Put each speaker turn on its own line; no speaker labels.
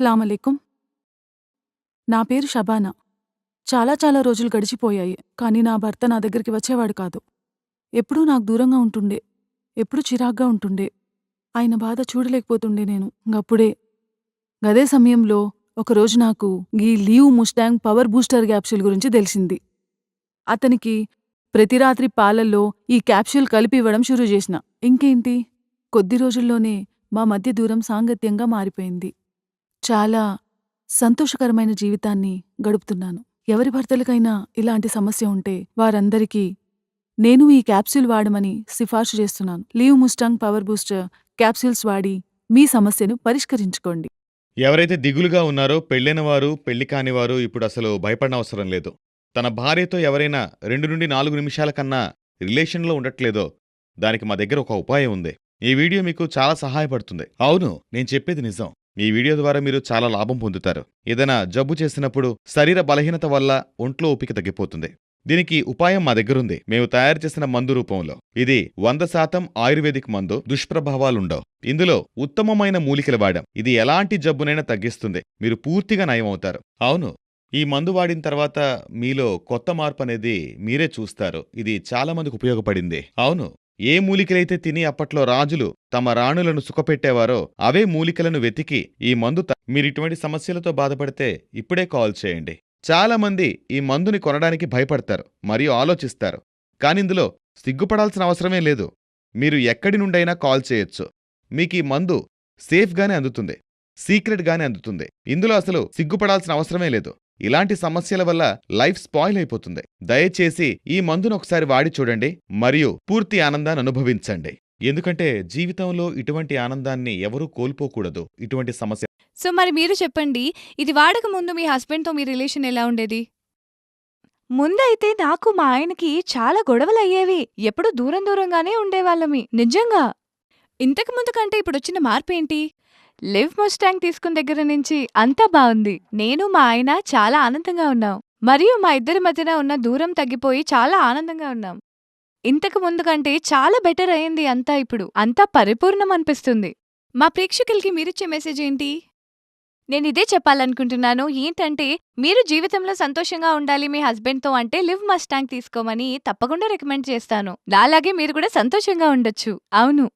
అస్సలామలైకుం. నా పేరు షబానా. చాలా రోజులు గడిచిపోయాయి. కానీ నా భర్త నా దగ్గరికి వచ్చేవాడు కాదు. ఎప్పుడూ నాకు దూరంగా ఉంటుండే. ఎప్పుడూ చిరాగ్గా ఉంటుండే. ఆయన బాధ చూడలేకపోతుండే నేను. గదే సమయంలో ఒకరోజు నాకు గీ లీవ్ ముస్టాంగ్ పవర్ బూస్టర్ క్యాప్సూల్ గురించి తెలిసింది. అతనికి ప్రతి రాత్రి పాలల్లో ఈ క్యాప్సూల్ కలిపి ఇవ్వడం షురూ చేసిన. ఇంకేంటి, కొద్ది రోజుల్లోనే మా మధ్య దూరం సాంగత్యంగా మారిపోయింది. చాలా సంతోషకరమైన జీవితాన్ని గడుపుతున్నాను. ఎవరి భర్తలకైనా ఇలాంటి సమస్య ఉంటే వారందరికీ నేను ఈ క్యాప్సూల్ వాడమని సిఫార్సు చేస్తున్నాను. Leave Mustang power booster capsules వాడి మీ సమస్యను పరిష్కరించుకోండి.
ఎవరైతే దిగులుగా ఉన్నారో పెళ్ళైన వారు, పెళ్లి కానివారు ఇప్పుడసలు భయపడనవసరం లేదు. తన భార్యతో ఎవరైనా 2 నుండి 4 నిమిషాల కన్నా రిలేషన్‌లో ఉండట్లేదో, దానికి మా దగ్గర ఒక ఉపాయం ఉంది. ఈ వీడియో మీకు చాలా సహాయపడుతుంది. అవును, నేను చెప్పేది నిజం. ఈ వీడియో ద్వారా మీరు చాలా లాభం పొందుతారు. ఏదైనా జబ్బు చేసినప్పుడు శరీర బలహీనత వల్ల ఒంట్లో ఓపిక తగ్గిపోతుంది. దీనికి ఉపాయం మా దగ్గరుంది. మేము తయారు చేసిన మందు రూపంలో. ఇది 100% ఆయుర్వేదిక్ మందు. దుష్ప్రభావాలుండవు. ఇందులో ఉత్తమమైన మూలికలు వాడాం. ఇది ఎలాంటి జబ్బునైనా తగ్గిస్తుంది. మీరు పూర్తిగా నయమవుతారు. అవును, ఈ మందు వాడిన తర్వాత మీలో కొత్త మార్పు అనేది మీరే చూస్తారు. ఇది చాలా మందికి ఉపయోగపడింది. అవును, ఏ మూలికలైతే తిని అప్పట్లో రాజులు తమ రాణులను సుఖపెట్టేవారో అవే మూలికలను వెతికి ఈ మందు మీరిటువంటి సమస్యలతో బాధపడితే ఇప్పుడే కాల్ చేయండి. చాలా మంది ఈ మందుని కొనడానికి భయపడతారు మరియు ఆలోచిస్తారు. కానిందులో సిగ్గుపడాల్సిన అవసరమే లేదు. మీరు ఎక్కడి నుండైనా కాల్ చేయొచ్చు. మీకీ మందు సేఫ్గానే అందుతుంది, సీక్రెట్గానే అందుతుంది. ఇందులో అసలు సిగ్గుపడాల్సిన అవసరమే లేదు. ఇలాంటి సమస్యల వల్ల లైఫ్ స్పాయిల్ అయిపోతుంది. దయచేసి ఈ మందును ఒకసారి వాడి చూడండి మరియు పూర్తి ఆనందాన్ని అనుభవించండి. ఎందుకంటే జీవితంలో ఇటువంటి ఆనందాన్ని ఎవరూ కోల్పోకూడదు. ఇటువంటి సమస్య.
సో మరి మీరు చెప్పండి, ఇది వాడక ముందు మీ హస్బెండ్‌తో మీ రిలేషన్ ఎలా ఉండేది? ముందైతే నాకు మా ఆయనకి చాలా గొడవలయ్యేవి. ఎప్పుడూ దూరంగానే ఉండేవాళ్ళమి. నిజంగా. ఇంతకు ముందు కంటే ఇప్పుడొచ్చిన మార్పేంటి? లివ్ ముస్టాంగ్ తీసుకున్న దగ్గర నుంచి అంతా బావుంది. నేను మా ఆయన చాలా ఆనందంగా ఉన్నాం. మరియు మా ఇద్దరి మధ్యన ఉన్న దూరం తగ్గిపోయి చాలా ఆనందంగా ఉన్నాం. ఇంతకు ముందు కంటే చాలా బెటర్ అయింది అంతా ఇప్పుడు. అంతా పరిపూర్ణం అనిపిస్తుంది. మా ప్రేక్షకులకి మీరిచ్చే మెసేజ్ ఏంటి? నేనిదే చెప్పాలనుకుంటున్నాను. ఏంటంటే, మీరు జీవితంలో సంతోషంగా ఉండాలి మీ హస్బెండ్‌తో అంటే లివ్ ముస్టాంగ్ తీసుకోమని తప్పకుండా రికమెండ్ చేస్తాను. నాలాగే మీరు కూడా సంతోషంగా ఉండొచ్చు. అవును.